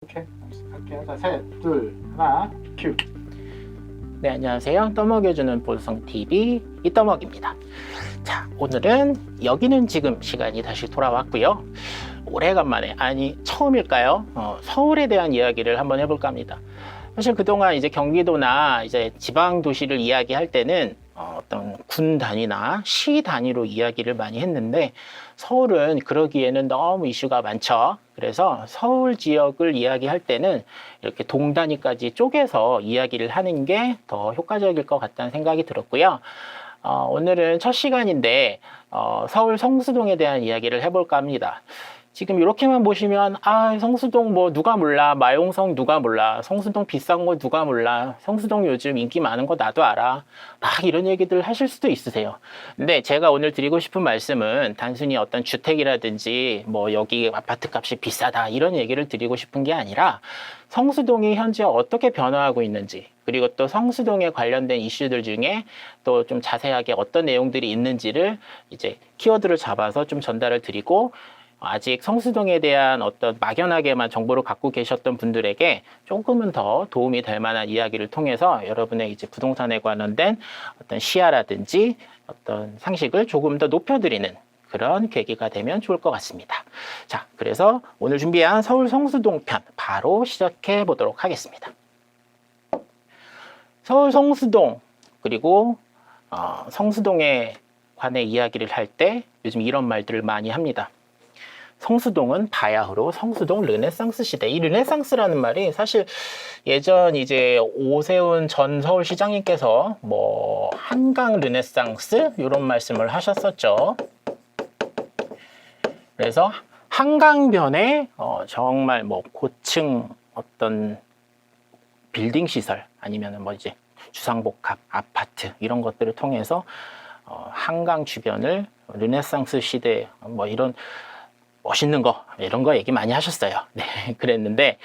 이렇게 할게요. 자, 셋, 둘, 하나, 큐. 네, 안녕하세요. 떠먹여주는 보성TV 이떠먹입니다. 자, 오늘은 여기는 지금 시간이 다시 돌아왔고요. 오래간만에, 아니 처음일까요? 서울에 대한 이야기를 한번 해볼까 합니다. 사실 그동안 이제 경기도나 이제 지방 도시를 이야기할 때는 어떤 군 단위나 시 단위로 이야기를 많이 했는데 서울은 그러기에는 너무 이슈가 많죠. 그래서 서울 지역을 이야기할 때는 이렇게 동 단위까지 쪼개서 이야기를 하는 게 더 효과적일 것 같다는 생각이 들었고요. 오늘은 첫 시간인데 서울 성수동에 대한 이야기를 해볼까 합니다. 지금 이렇게만 보시면 성수동 뭐 누가 몰라, 마용성 누가 몰라, 성수동 비싼 거 누가 몰라, 성수동 요즘 인기 많은 거 나도 알아, 막 이런 얘기들 하실 수도 있으세요. 근데 제가 오늘 드리고 싶은 말씀은 단순히 어떤 주택이라든지 뭐 여기 아파트 값이 비싸다 이런 얘기를 드리고 싶은 게 아니라 성수동이 현재 어떻게 변화하고 있는지, 그리고 또 성수동에 관련된 이슈들 중에 또 좀 자세하게 어떤 내용들이 있는지를 이제 키워드를 잡아서 좀 전달을 드리고, 아직 성수동에 대한 어떤 막연하게만 정보를 갖고 계셨던 분들에게 조금은 더 도움이 될 만한 이야기를 통해서 여러분의 이제 부동산에 관련된 어떤 시야라든지 어떤 상식을 조금 더 높여드리는 그런 계기가 되면 좋을 것 같습니다. 자, 그래서 오늘 준비한 서울 성수동 편 바로 시작해 보도록 하겠습니다. 서울 성수동, 그리고 성수동에 관해 이야기를 할 때 요즘 이런 말들을 많이 합니다. 성수동은 바야흐로 성수동 르네상스 시대. 이 르네상스라는 말이 사실 예전 이제 오세훈 전 서울시장님께서 뭐 한강 르네상스 이런 말씀을 하셨었죠. 그래서 한강변에 정말 뭐 고층 어떤 빌딩 시설 아니면 뭐 이제 주상복합 아파트 이런 것들을 통해서 한강 주변을 르네상스 시대 뭐 이런 멋있는 거 이런 거 얘기 많이 하셨어요. 네, 그랬는데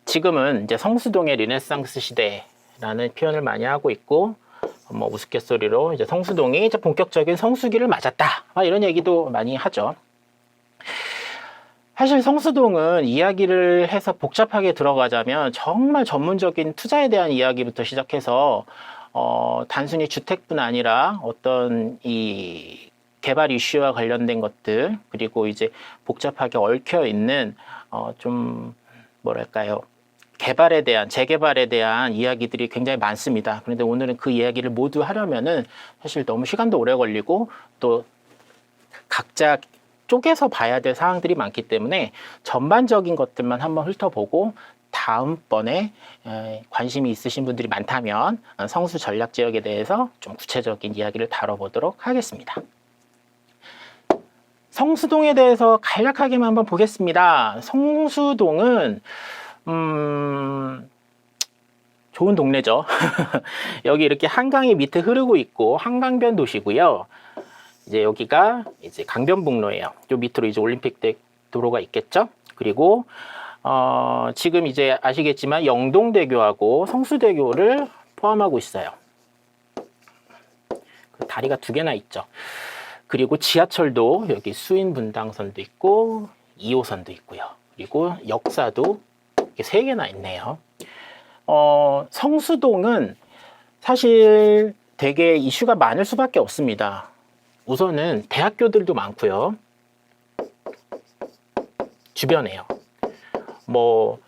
지금은 이제 성수동의 르네상스 시대라는 표현을 많이 하고 있고, 뭐 우스갯소리로 이제 성수동이 이제 본격적인 성수기를 맞았다 이런 얘기도 많이 하죠. 사실 성수동은 이야기를 해서 복잡하게 들어가자면 정말 전문적인 투자에 대한 이야기부터 시작해서 단순히 주택뿐 아니라 어떤 이 개발 이슈와 관련된 것들, 그리고 이제 복잡하게 얽혀 있는 좀 뭐랄까요, 개발에 대한, 재개발에 대한 이야기들이 굉장히 많습니다. 그런데 오늘은 그 이야기를 모두 하려면은 사실 너무 시간도 오래 걸리고 또 각자 쪼개서 봐야 될 사항들이 많기 때문에 전반적인 것들만 한번 훑어보고 다음번에 관심이 있으신 분들이 많다면 성수 전략 지역에 대해서 좀 구체적인 이야기를 다뤄보도록 하겠습니다. 성수동에 대해서 간략하게만 한번 보겠습니다. 성수동은 좋은 동네죠. 여기 이렇게 한강이 밑에 흐르고 있고 한강변 도시고요. 이제 여기가 이제 강변북로예요. 요 밑으로 이제 올림픽대 도로가 있겠죠. 그리고 지금 이제 아시겠지만 영동대교하고 성수대교를 포함하고 있어요. 그 다리가 두 개나 있죠. 그리고 지하철도 여기 수인분당선도 있고 2호선도 있고요. 그리고 역사도 이렇게 세 개나 있네요. 성수동은 사실 되게 이슈가 많을 수밖에 없습니다. 우선은 대학교들도 많고요. 주변에요. 뭐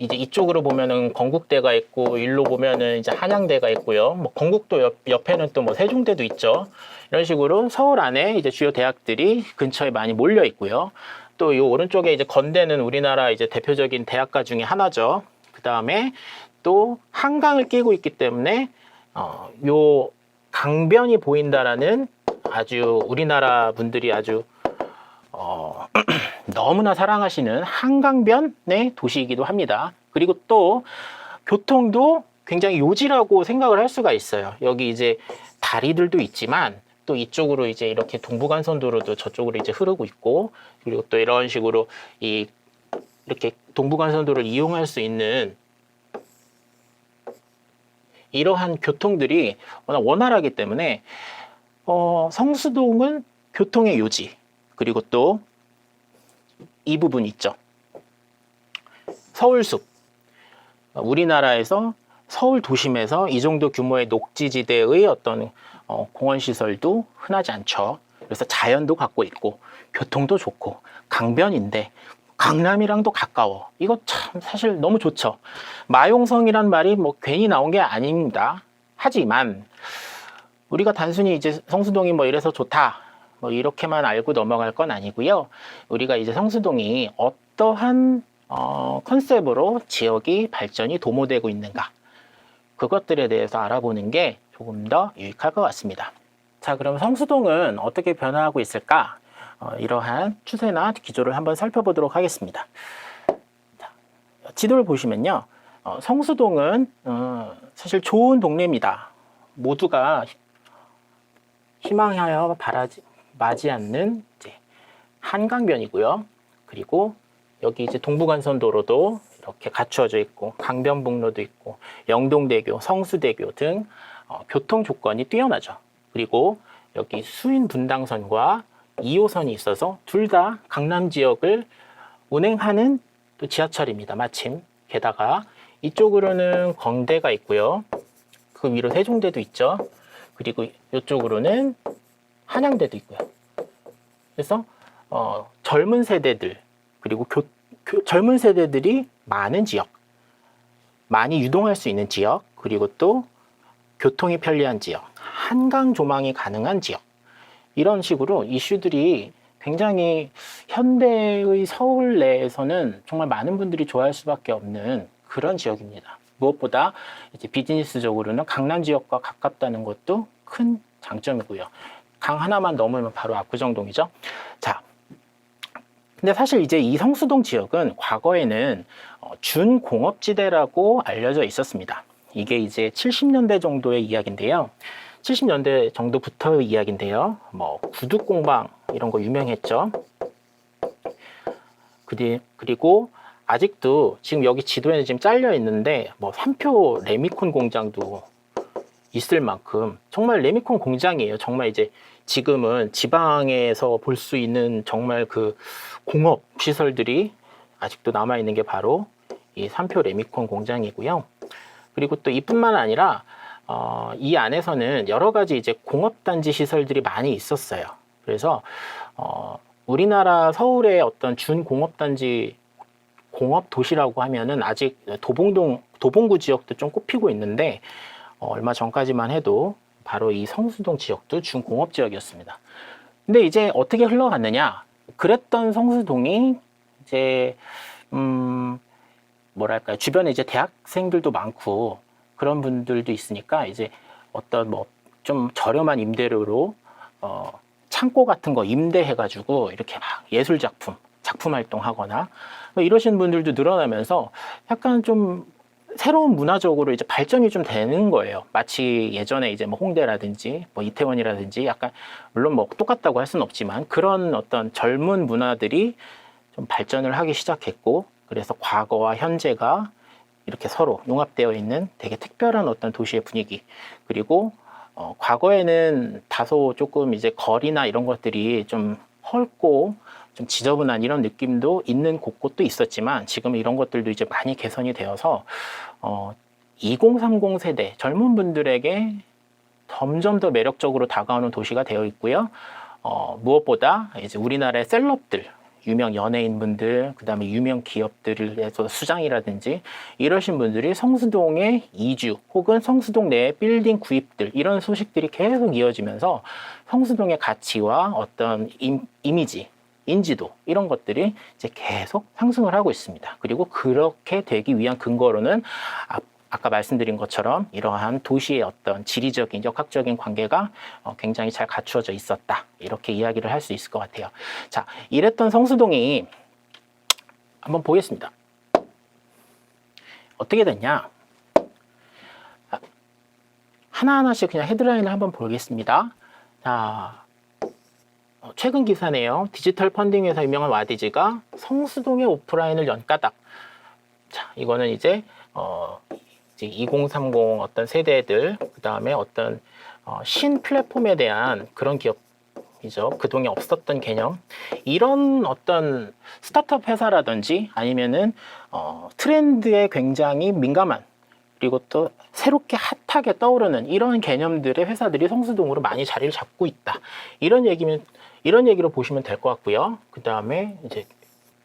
이제 이쪽으로 보면은 건국대가 있고, 일로 보면은 이제 한양대가 있고요. 뭐 건국도 옆에는 또 뭐 세종대도 있죠. 이런 식으로 서울 안에 이제 주요 대학들이 근처에 많이 몰려 있고요. 또 이 오른쪽에 이제 건대는 우리나라 이제 대표적인 대학가 중에 하나죠. 그 다음에 또 한강을 끼고 있기 때문에 요 강변이 보인다라는 아주 우리나라 분들이 아주 너무나 사랑하시는 한강변의 도시이기도 합니다. 그리고 또 교통도 굉장히 요지라고 생각을 할 수가 있어요. 여기 이제 다리들도 있지만 또 이쪽으로 이제 이렇게 동부간선도로도 저쪽으로 이제 흐르고 있고, 그리고 또 이런 식으로 이렇게 동부간선도로를 이용할 수 있는 이러한 교통들이 워낙 원활하기 때문에 성수동은 교통의 요지, 그리고 또 이 부분 있죠. 서울숲. 우리나라에서 서울 도심에서 이 정도 규모의 녹지지대의 어떤 공원시설도 흔하지 않죠. 그래서 자연도 갖고 있고 교통도 좋고 강변인데 강남이랑도 가까워. 이거 참 사실 너무 좋죠. 마용성이란 말이 뭐 괜히 나온 게 아닙니다. 하지만 우리가 단순히 이제 성수동이 뭐 이래서 좋다 뭐 이렇게만 알고 넘어갈 건 아니고요. 우리가 이제 성수동이 어떠한 컨셉으로 지역이 발전이 도모되고 있는가, 그것들에 대해서 알아보는 게 조금 더 유익할 것 같습니다. 자, 그럼 성수동은 어떻게 변화하고 있을까? 이러한 추세나 기조를 한번 살펴보도록 하겠습니다. 자, 지도를 보시면요, 성수동은 사실 좋은 동네입니다. 모두가 희망하여 바라지 않는 이제 한강변이고요. 그리고 여기 이제 동부간선도로도 이렇게 갖추어져 있고 강변북로도 있고 영동대교, 성수대교 등 교통 조건이 뛰어나죠. 그리고 여기 수인분당선과 2호선이 있어서 둘 다 강남 지역을 운행하는 또 지하철입니다. 마침. 게다가 이쪽으로는 건대가 있고요. 그 위로 세종대도 있죠. 그리고 이쪽으로는 한양대도 있고요. 그래서 젊은 세대들, 그리고 젊은 세대들이 많은 지역, 많이 유동할 수 있는 지역, 그리고 또 교통이 편리한 지역, 한강 조망이 가능한 지역, 이런 식으로 이슈들이 굉장히 현대의 서울 내에서는 정말 많은 분들이 좋아할 수밖에 없는 그런 지역입니다. 무엇보다 이제 비즈니스적으로는 강남 지역과 가깝다는 것도 큰 장점이고요. 강 하나만 넘으면 바로 압구정동이죠. 자, 근데 사실 이제 이 성수동 지역은 과거에는 준공업지대라고 알려져 있었습니다. 이게 이제 70년대 정도의 이야기인데요. 70년대 정도부터의 이야기인데요. 뭐 구두공방 이런 거 유명했죠. 그리고 아직도 지금 여기 지도에는 지금 잘려 있는데 뭐 삼표 레미콘 공장도 있을 만큼 정말 레미콘 공장이에요. 정말 이제 지금은 지방에서 볼 수 있는 정말 그 공업 시설들이 아직도 남아 있는 게 바로 이 삼표 레미콘 공장이고요. 그리고 또 이뿐만 아니라 이 안에서는 여러 가지 이제 공업단지 시설들이 많이 있었어요. 그래서 우리나라 서울의 어떤 준공업단지 공업 도시라고 하면은 아직 도봉구 지역도 좀 꼽히고 있는데 얼마 전까지만 해도 바로 이 성수동 지역도 준공업 지역이었습니다. 근데 이제 어떻게 흘러갔느냐? 그랬던 성수동이 이제 뭐랄까요, 주변에 이제 대학생들도 많고 그런 분들도 있으니까 이제 어떤 뭐 좀 저렴한 임대료로 창고 같은 거 임대해가지고 이렇게 막 예술 작품 활동하거나 뭐 이러신 분들도 늘어나면서 약간 좀 새로운 문화적으로 이제 발전이 좀 되는 거예요. 마치 예전에 이제 뭐 홍대라든지 뭐 이태원이라든지 약간 물론 뭐 똑같다고 할 수는 없지만 그런 어떤 젊은 문화들이 좀 발전을 하기 시작했고, 그래서 과거와 현재가 이렇게 서로 융합되어 있는 되게 특별한 어떤 도시의 분위기, 그리고 과거에는 다소 조금 이제 거리나 이런 것들이 좀 헐고 좀 지저분한 이런 느낌도 있는 곳곳도 있었지만 지금 이런 것들도 이제 많이 개선이 되어서 2030 세대 젊은 분들에게 점점 더 매력적으로 다가오는 도시가 되어 있고요. 무엇보다 이제 우리나라의 셀럽들, 유명 연예인분들, 그 다음에 유명 기업들에서 수장이라든지 이러신 분들이 성수동에 이주 혹은 성수동 내에 빌딩 구입들, 이런 소식들이 계속 이어지면서 성수동의 가치와 어떤 이미지, 인지도, 이런 것들이 이제 계속 상승을 하고 있습니다. 그리고 그렇게 되기 위한 근거로는 아까 말씀드린 것처럼 이러한 도시의 어떤 지리적인, 역학적인 관계가 굉장히 잘 갖추어져 있었다, 이렇게 이야기를 할 수 있을 것 같아요. 자, 이랬던 성수동이 한번 보겠습니다. 어떻게 됐냐? 하나하나씩 그냥 헤드라인을 한번 보겠습니다. 자, 최근 기사네요. 디지털 펀딩 회사 유명한 와디즈가 성수동의 오프라인을 연 까닭. 자, 이거는 이제 2030 어떤 세대들, 그 다음에 어떤 신 플랫폼에 대한 그런 기업 개념이죠. 그동안 없었던 개념. 이런 어떤 스타트업 회사라든지 아니면은 트렌드에 굉장히 민감한, 그리고 또 새롭게 핫하게 떠오르는 이런 개념들의 회사들이 성수동으로 많이 자리를 잡고 있다. 이런 얘기로 보시면 될 것 같고요. 그 다음에 이제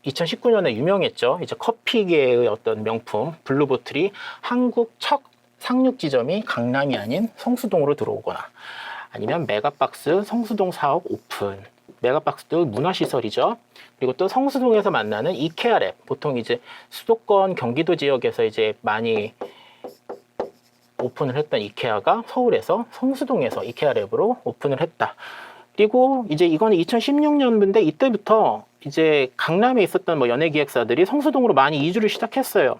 2019년에 유명했죠. 이제 커피계의 어떤 명품 블루보틀이 한국 첫 상륙 지점이 강남이 아닌 성수동으로 들어오거나, 아니면 메가박스 성수동 사업 오픈. 메가박스도 문화시설이죠. 그리고 또 성수동에서 만나는 이케아랩. 보통 이제 수도권 경기도 지역에서 이제 많이 오픈을 했던 이케아가 서울에서 성수동에서 이케아랩으로 오픈을 했다. 그리고 이제 이거는 2016년인데 이때부터 이제 강남에 있었던 뭐 연예기획사들이 성수동으로 많이 이주를 시작했어요.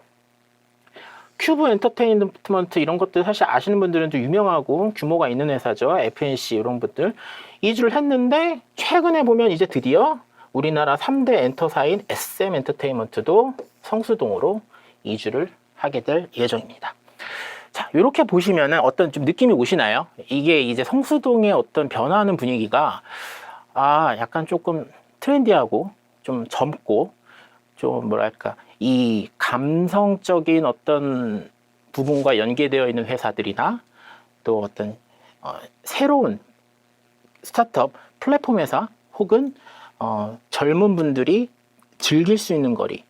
큐브 엔터테인먼트 이런 것들 사실 아시는 분들은 좀 유명하고 규모가 있는 회사죠. FNC 이런 분들 이주를 했는데, 최근에 보면 이제 드디어 우리나라 3대 엔터사인 SM 엔터테인먼트도 성수동으로 이주를 하게 될 예정입니다. 자, 이렇게 보시면은 어떤 좀 느낌이 오시나요? 이게 이제 성수동의 어떤 변화하는 분위기가 약간 조금 트렌디하고 좀 젊고 좀 뭐랄까 이 감성적인 어떤 부분과 연계되어 있는 회사들이나 또 어떤 새로운 스타트업 플랫폼 회사 혹은 젊은 분들이 즐길 수 있는 거리,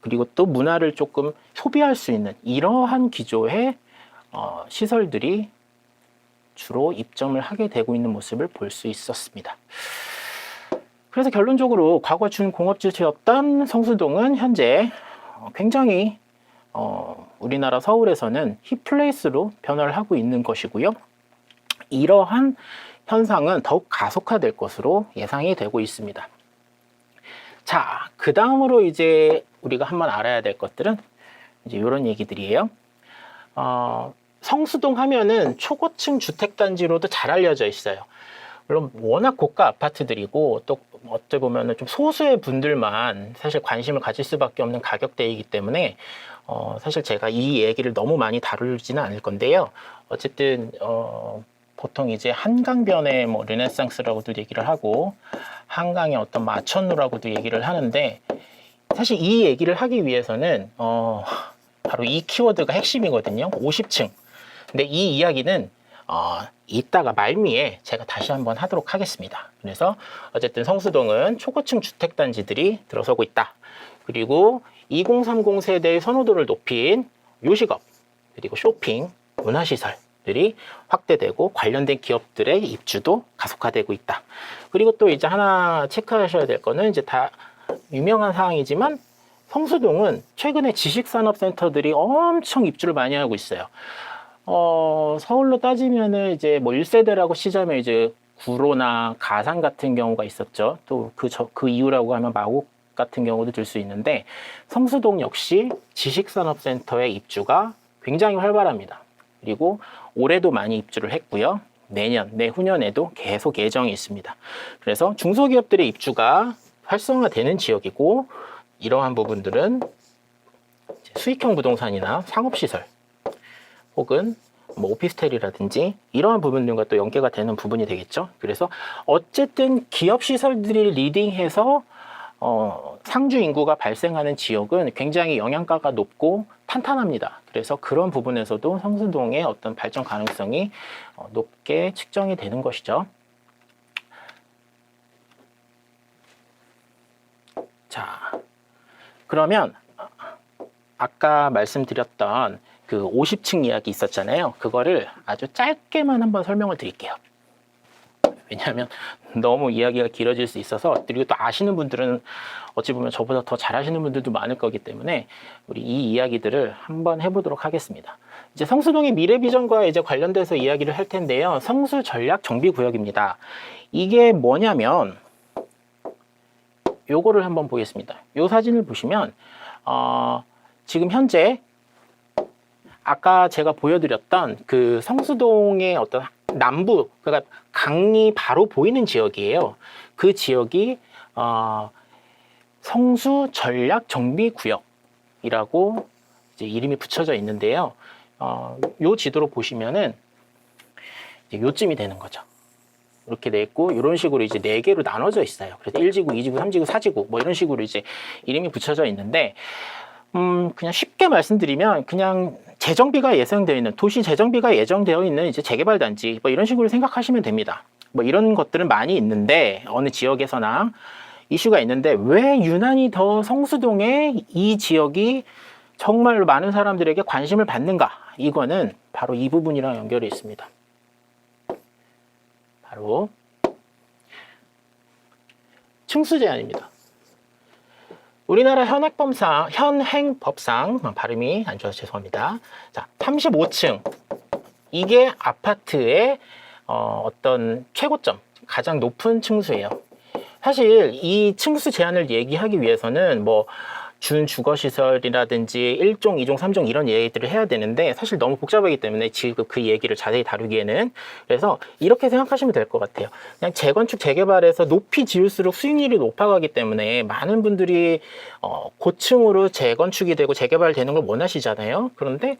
그리고 또 문화를 조금 소비할 수 있는 이러한 기조의 시설들이 주로 입점을 하게 되고 있는 모습을 볼 수 있었습니다. 그래서 결론적으로 과거 준공업지였던 성수동은 현재 굉장히 우리나라 서울에서는 힙플레이스로 변화를 하고 있는 것이고요. 이러한 현상은 더욱 가속화될 것으로 예상이 되고 있습니다. 자, 그 다음으로 이제 우리가 한번 알아야 될 것들은 이제 이런 얘기들이에요. 성수동 하면은 초고층 주택단지로도 잘 알려져 있어요. 물론 워낙 고가 아파트들이고 또 어떻게 보면은 좀 소수의 분들만 사실 관심을 가질 수밖에 없는 가격대이기 때문에 사실 제가 이 얘기를 너무 많이 다루지는 않을 건데요. 어쨌든 보통 이제 한강변의 뭐 르네상스라고도 얘기를 하고 한강의 어떤 마천루라고도 얘기를 하는데, 사실 이 얘기를 하기 위해서는 바로 이 키워드가 핵심이거든요. 50층. 근데 이 이야기는 이따가 말미에 제가 다시 한번 하도록 하겠습니다. 그래서 어쨌든 성수동은 초고층 주택단지들이 들어서고 있다. 그리고 2030 세대의 선호도를 높인 요식업, 그리고 쇼핑, 문화시설들이 확대되고 관련된 기업들의 입주도 가속화되고 있다. 그리고 또 이제 하나 체크하셔야 될 거는 이제 다 유명한 사항이지만 성수동은 최근에 지식산업센터들이 엄청 입주를 많이 하고 있어요. 서울로 따지면은 이제 뭐 1세대라고 치자면 이제 구로나 가산 같은 경우가 있었죠. 또 그 이유라고 하면 마곡 같은 경우도 들 수 있는데, 성수동 역시 지식산업센터의 입주가 굉장히 활발합니다. 그리고 올해도 많이 입주를 했고요. 내후년에도 계속 예정이 있습니다. 그래서 중소기업들의 입주가 활성화되는 지역이고, 이러한 부분들은 수익형 부동산이나 상업시설 혹은 뭐 오피스텔이라든지 이러한 부분들과 또 연계가 되는 부분이 되겠죠. 그래서 어쨌든 기업 시설들이 리딩해서 상주 인구가 발생하는 지역은 굉장히 영양가가 높고 탄탄합니다. 그래서 그런 부분에서도 성수동의 어떤 발전 가능성이 높게 측정이 되는 것이죠. 자, 그러면 아까 말씀드렸던 그 50층 이야기 있었잖아요. 그거를 아주 짧게만 한번 설명을 드릴게요. 왜냐하면 너무 이야기가 길어질 수 있어서, 그리고 또 아시는 분들은 어찌 보면 저보다 더 잘하시는 분들도 많을 거기 때문에 우리 이 이야기들을 한번 해보도록 하겠습니다. 이제 성수동의 미래 비전과 이제 관련돼서 이야기를 할 텐데요. 성수 전략 정비 구역입니다. 이게 뭐냐면 요거를 한번 보겠습니다. 요 사진을 보시면 지금 현재 아까 제가 보여드렸던 그 성수동의 어떤 남부, 그러니까 강이 바로 보이는 지역이에요. 그 지역이 성수 전략 정비 구역이라고 이제 이름이 붙여져 있는데요. 요 지도로 보시면은 이제 요쯤이 되는 거죠. 이렇게 돼 있고 이런 식으로 이제 4개로 나눠져 있어요. 그래서 1지구, 2지구, 3지구, 4지구 뭐 이런 식으로 이제 이름이 붙여져 있는데 그냥 쉽게 말씀드리면 그냥 재정비가 예상되어 있는 도시 재정비가 예정되어 있는 이제 재개발 단지 뭐 이런 식으로 생각하시면 됩니다. 뭐 이런 것들은 많이 있는데 어느 지역에서나 이슈가 있는데 왜 유난히 더 성수동의 이 지역이 정말로 많은 사람들에게 관심을 받는가? 이거는 바로 이 부분이랑 연결이 있습니다. 바로 층수 제한입니다. 우리나라 현행법상 발음이 안 좋아서 죄송합니다. 자, 35층 이게 아파트의 어떤 최고점, 가장 높은 층수예요. 사실 이 층수 제한을 얘기하기 위해서는 뭐 준주거시설이라든지 1종, 2종, 3종 이런 얘기들을 해야 되는데 사실 너무 복잡하기 때문에 지금 그 얘기를 자세히 다루기에는 그래서 이렇게 생각하시면 될 것 같아요. 그냥 재건축, 재개발에서 높이 지을수록 수익률이 높아가기 때문에 많은 분들이 고층으로 재건축이 되고 재개발되는 걸 원하시잖아요. 그런데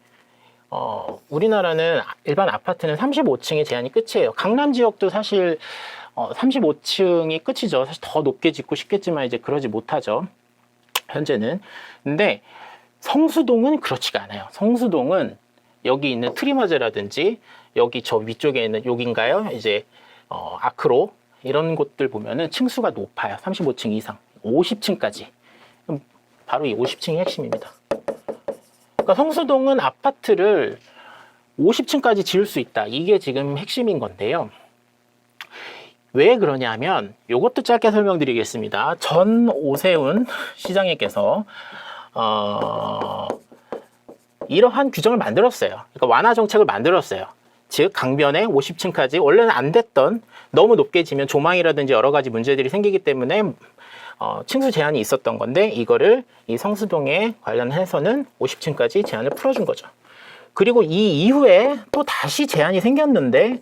우리나라는 일반 아파트는 35층의 제한이 끝이에요. 강남 지역도 사실 35층이 끝이죠. 사실 더 높게 짓고 싶겠지만 이제 그러지 못하죠. 현재는. 근데 성수동은 그렇지가 않아요. 성수동은 여기 있는 트리머제라든지 여기 저 위쪽에 있는 여긴가요? 이제 아크로 이런 곳들 보면은 층수가 높아요. 35층 이상, 50층까지. 바로 이 50층이 핵심입니다. 그러니까 성수동은 아파트를 50층까지 지을 수 있다. 이게 지금 핵심인 건데요. 왜 그러냐면 이것도 짧게 설명드리겠습니다. 전 오세훈 시장님께서 이러한 규정을 만들었어요. 그러니까 완화 정책을 만들었어요. 즉 강변에 50층까지 원래는 안 됐던 너무 높게 지면 조망이라든지 여러 가지 문제들이 생기기 때문에 층수 제한이 있었던 건데 이거를 이 성수동에 관련해서는 50층까지 제한을 풀어준 거죠. 그리고 이 이후에 또 다시 제한이 생겼는데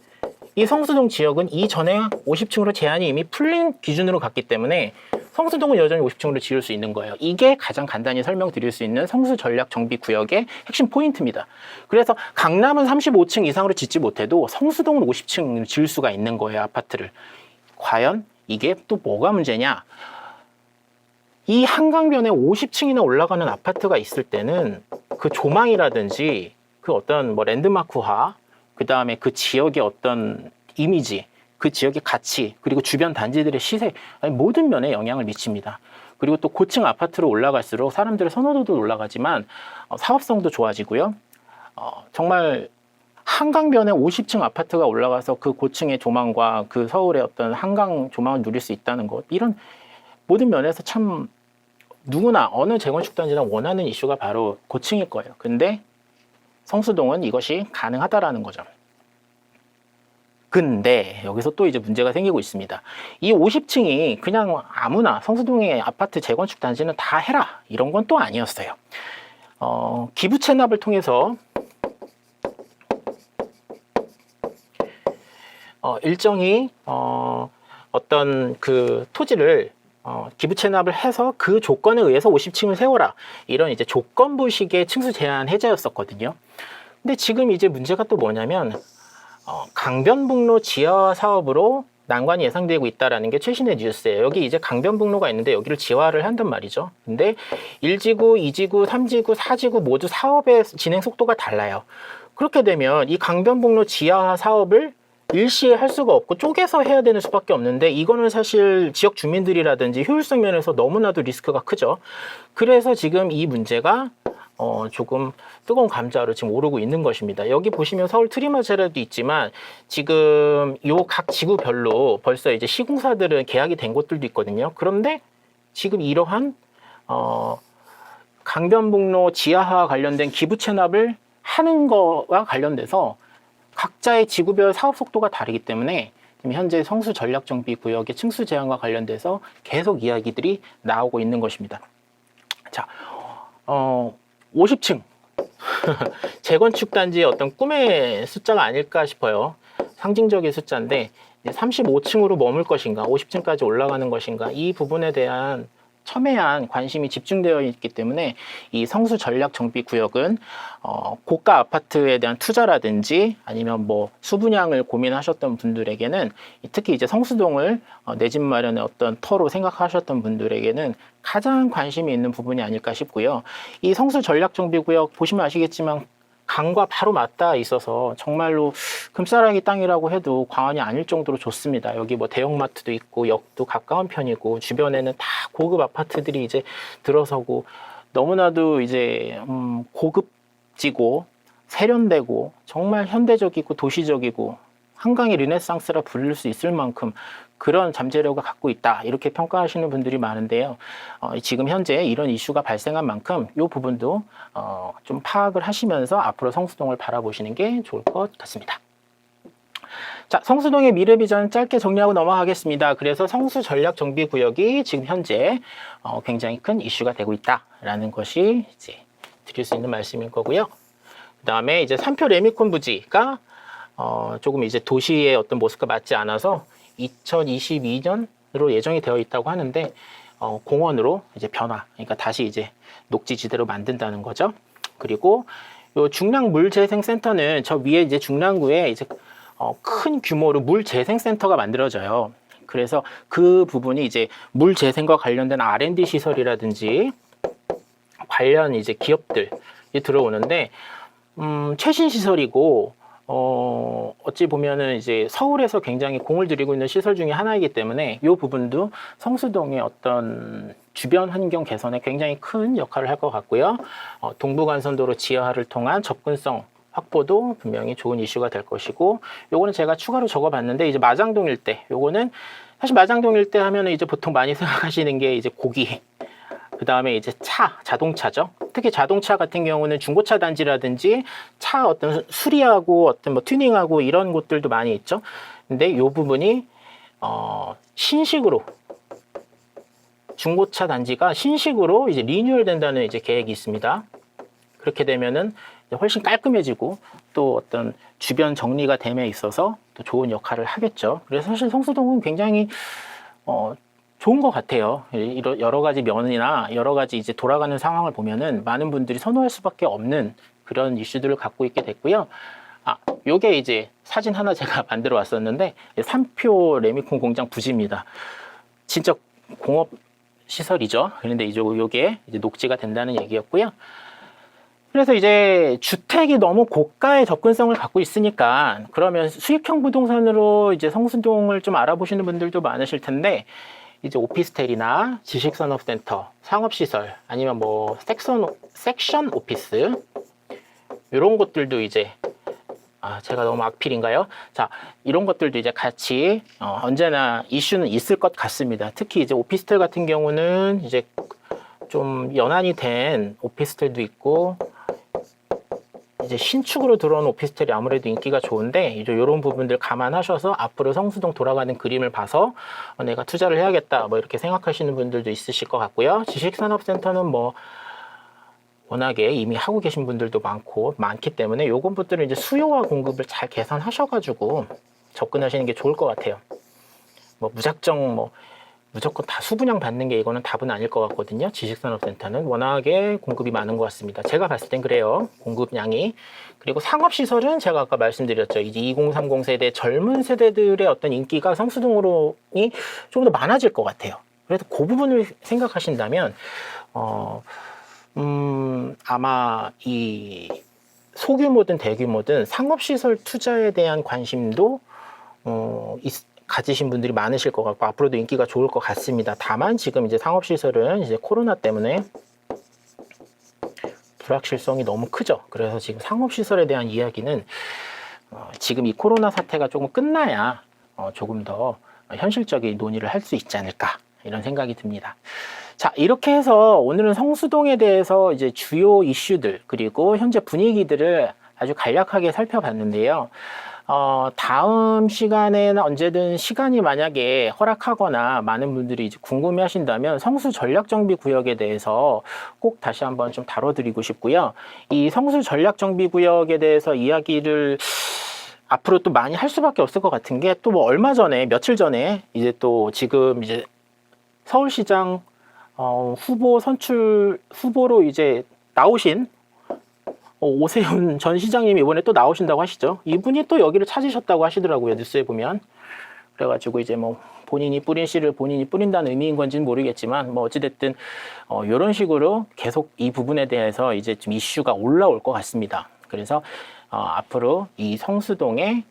이 성수동 지역은 이전에 50층으로 제한이 이미 풀린 기준으로 갔기 때문에 성수동은 여전히 50층으로 지을 수 있는 거예요. 이게 가장 간단히 설명드릴 수 있는 성수 전략 정비 구역의 핵심 포인트입니다. 그래서 강남은 35층 이상으로 짓지 못해도 성수동은 50층 지을 수가 있는 거예요, 아파트를. 과연 이게 또 뭐가 문제냐? 이 한강변에 50층이나 올라가는 아파트가 있을 때는 그 조망이라든지 그 어떤 뭐 랜드마크화, 그 다음에 그 지역의 어떤 이미지, 그 지역의 가치, 그리고 주변 단지들의 시세, 모든 면에 영향을 미칩니다. 그리고 또 고층 아파트로 올라갈수록 사람들의 선호도도 올라가지만 사업성도 좋아지고요. 정말 한강변에 50층 아파트가 올라가서 그 고층의 조망과 그 서울의 어떤 한강 조망을 누릴 수 있다는 것, 이런 모든 면에서 참 누구나 어느 재건축 단지나 원하는 이슈가 바로 고층일 거예요. 근데 성수동은 이것이 가능하다라는 거죠. 근데 여기서 또 이제 문제가 생기고 있습니다. 이 50층이 그냥 아무나 성수동의 아파트 재건축 단지는 다 해라 이런 건 또 아니었어요. 기부 체납을 통해서 일정히 어떤 그 토지를 기부 체납을 해서 그 조건에 의해서 50층을 세워라 이런 이제 조건부식의 층수 제한 해제였었거든요. 근데 지금 이제 문제가 또 뭐냐면 강변북로 지하 사업으로 난관이 예상되고 있다라는 게 최신의 뉴스예요. 여기 이제 강변북로가 있는데 여기를 지화를 한단 말이죠. 근데 1지구, 2지구, 3지구, 4지구 모두 사업의 진행 속도가 달라요. 그렇게 되면 이 강변북로 지하 사업을 일시에 할 수가 없고 쪼개서 해야 되는 수밖에 없는데 이거는 사실 지역 주민들이라든지 효율성 면에서 너무나도 리스크가 크죠. 그래서 지금 이 문제가 조금 뜨거운 감자로 지금 오르고 있는 것입니다. 여기 보시면 서울 트리머제라도 있지만 지금 요 각 지구별로 벌써 이제 시공사들은 계약이 된 곳들도 있거든요. 그런데 지금 이러한 강변북로 지하화 관련된 기부 체납을 하는 거와 관련돼서 각자의 지구별 사업 속도가 다르기 때문에 지금 현재 성수 전략정비 구역의 층수 제한과 관련돼서 계속 이야기들이 나오고 있는 것입니다. 자, 50층 재건축 단지의 어떤 꿈의 숫자가 아닐까 싶어요. 상징적인 숫자인데 35층으로 머물 것인가 50층까지 올라가는 것인가 이 부분에 대한 첨예한 관심이 집중되어 있기 때문에 이 성수 전략 정비 구역은 고가 아파트에 대한 투자라든지 아니면 뭐 수분양을 고민하셨던 분들에게는 특히 이제 성수동을 내 집 마련의 어떤 터로 생각하셨던 분들에게는 가장 관심이 있는 부분이 아닐까 싶고요. 이 성수 전략 정비 구역 보시면 아시겠지만 강과 바로 맞닿아 있어서 정말로 금싸라기 땅이라고 해도 과언이 아닐 정도로 좋습니다. 여기 뭐 대형마트도 있고 역도 가까운 편이고 주변에는 다 고급 아파트들이 이제 들어서고 너무나도 이제 고급지고 세련되고 정말 현대적이고 도시적이고 한강의 르네상스라 부를 수 있을 만큼 그런 잠재력을 갖고 있다 이렇게 평가하시는 분들이 많은데요. 지금 현재 이런 이슈가 발생한 만큼 이 부분도 좀 파악을 하시면서 앞으로 성수동을 바라보시는 게 좋을 것 같습니다. 자, 성수동의 미래 비전 짧게 정리하고 넘어가겠습니다. 그래서 성수 전략 정비 구역이 지금 현재 굉장히 큰 이슈가 되고 있다라는 것이 이제 드릴 수 있는 말씀인 거고요. 그 다음에 이제 삼표 레미콘 부지가 조금 이제 도시의 어떤 모습과 맞지 않아서 2022년으로 예정이 되어 있다고 하는데 공원으로 이제 변화, 그러니까 다시 이제 녹지지대로 만든다는 거죠. 그리고 요 중랑 물재생센터는 저 위에 이제 중랑구에 이제 큰 규모로 물재생센터가 만들어져요. 그래서 그 부분이 이제 물재생과 관련된 R&D 시설이라든지 관련 이제 기업들이 들어오는데 최신 시설이고 어찌 보면은 이제 서울에서 굉장히 공을 들이고 있는 시설 중에 하나이기 때문에 이 부분도 성수동의 어떤 주변 환경 개선에 굉장히 큰 역할을 할 것 같고요. 동부간선도로 지하화를 통한 접근성 확보도 분명히 좋은 이슈가 될 것이고, 요거는 제가 추가로 적어봤는데 이제 마장동 일대, 요거는 사실 마장동 일대 하면은 이제 보통 많이 생각하시는 게 이제 고기, 그 다음에 이제 자동차죠. 특히 자동차 같은 경우는 중고차 단지라든지 차 어떤 수리하고 어떤 뭐 튜닝하고 이런 곳들도 많이 있죠. 근데 이 부분이 신식으로 중고차 단지가 신식으로 이제 리뉴얼 된다는 이제 계획이 있습니다. 그렇게 되면은 훨씬 깔끔해지고 또 어떤 주변 정리가 됨에 있어서 또 좋은 역할을 하겠죠. 그래서 사실 성수동은 굉장히 좋은 것 같아요. 여러 가지 면이나 여러 가지 이제 돌아가는 상황을 보면은 많은 분들이 선호할 수밖에 없는 그런 이슈들을 갖고 있게 됐고요. 요게 이제 사진 하나 제가 만들어 왔었는데, 3표 레미콘 공장 부지입니다. 진짜 공업 시설이죠. 그런데 이제 요게 이제 녹지가 된다는 얘기였고요. 그래서 이제 주택이 너무 고가의 접근성을 갖고 있으니까 그러면 수익형 부동산으로 이제 성수동을 좀 알아보시는 분들도 많으실 텐데, 이제 오피스텔이나 지식산업센터, 상업시설, 아니면 뭐 섹션 오피스 이런 것들도 이제 제가 너무 악필인가요? 자, 이런 것들도 이제 같이 언제나 이슈는 있을 것 같습니다. 특히 이제 오피스텔 같은 경우는 이제 좀 연한이 된 오피스텔도 있고, 이제 신축으로 들어온 오피스텔이 아무래도 인기가 좋은데 이제 이런 부분들 감안하셔서 앞으로 성수동 돌아가는 그림을 봐서 내가 투자를 해야겠다 뭐 이렇게 생각하시는 분들도 있으실 것 같고요. 지식산업센터는 뭐 워낙에 이미 하고 계신 분들도 많기 때문에 요건 것들은 이제 수요와 공급을 잘 계산하셔가지고 접근하시는 게 좋을 것 같아요. 뭐 무조건 다 수분양 받는 게 이거는 답은 아닐 것 같거든요. 지식산업센터는 워낙에 공급이 많은 것 같습니다. 제가 봤을 땐 그래요. 공급량이. 그리고 상업시설은 제가 아까 말씀드렸죠. 이제 2030 세대 젊은 세대들의 어떤 인기가 성수동으로이 좀 더 많아질 것 같아요. 그래서 그 부분을 생각하신다면 아마 이 소규모든 대규모든 상업시설 투자에 대한 관심도 가지신 분들이 많으실 것 같고 앞으로도 인기가 좋을 것 같습니다. 다만 지금 이제 상업시설은 이제 코로나 때문에 불확실성이 너무 크죠. 그래서 지금 상업시설에 대한 이야기는 지금 이 코로나 사태가 조금 끝나야 조금 더 현실적인 논의를 할 수 있지 않을까 이런 생각이 듭니다. 자, 이렇게 해서 오늘은 성수동에 대해서 이제 주요 이슈들 그리고 현재 분위기들을 아주 간략하게 살펴봤는데요. 다음 시간에는 언제든 시간이 만약에 허락하거나 많은 분들이 이제 궁금해 하신다면 성수 전략정비 구역에 대해서 꼭 다시 한번 좀 다뤄드리고 싶고요. 이 성수 전략정비 구역에 대해서 이야기를 앞으로 또 많이 할 수밖에 없을 것 같은 게 또 뭐 며칠 전에 이제 또 지금 이제 서울시장 후보 선출 후보로 이제 나오신 오세훈 전 시장님이 이번에 또 나오신다고 하시죠. 이분이 또 여기를 찾으셨다고 하시더라고요. 뉴스에 보면. 그래가지고 이제 뭐 본인이 뿌린 씨를 본인이 뿌린다는 의미인 건지는 모르겠지만 뭐 어찌됐든 이런 식으로 계속 이 부분에 대해서 이제 좀 이슈가 올라올 것 같습니다. 그래서 앞으로 이 성수동에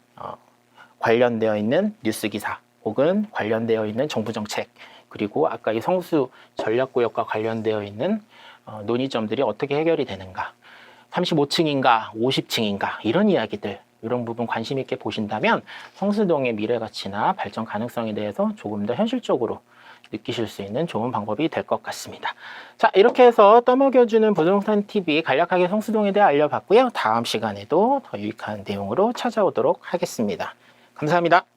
관련되어 있는 뉴스 기사 혹은 관련되어 있는 정부 정책 그리고 아까 이 성수 전략구역과 관련되어 있는 논의점들이 어떻게 해결이 되는가 35층인가 50층인가 이런 이야기들 이런 부분 관심 있게 보신다면 성수동의 미래 가치나 발전 가능성에 대해서 조금 더 현실적으로 느끼실 수 있는 좋은 방법이 될 것 같습니다. 자, 이렇게 해서 떠먹여주는 부동산 TV 간략하게 성수동에 대해 알려봤고요. 다음 시간에도 더 유익한 내용으로 찾아오도록 하겠습니다. 감사합니다.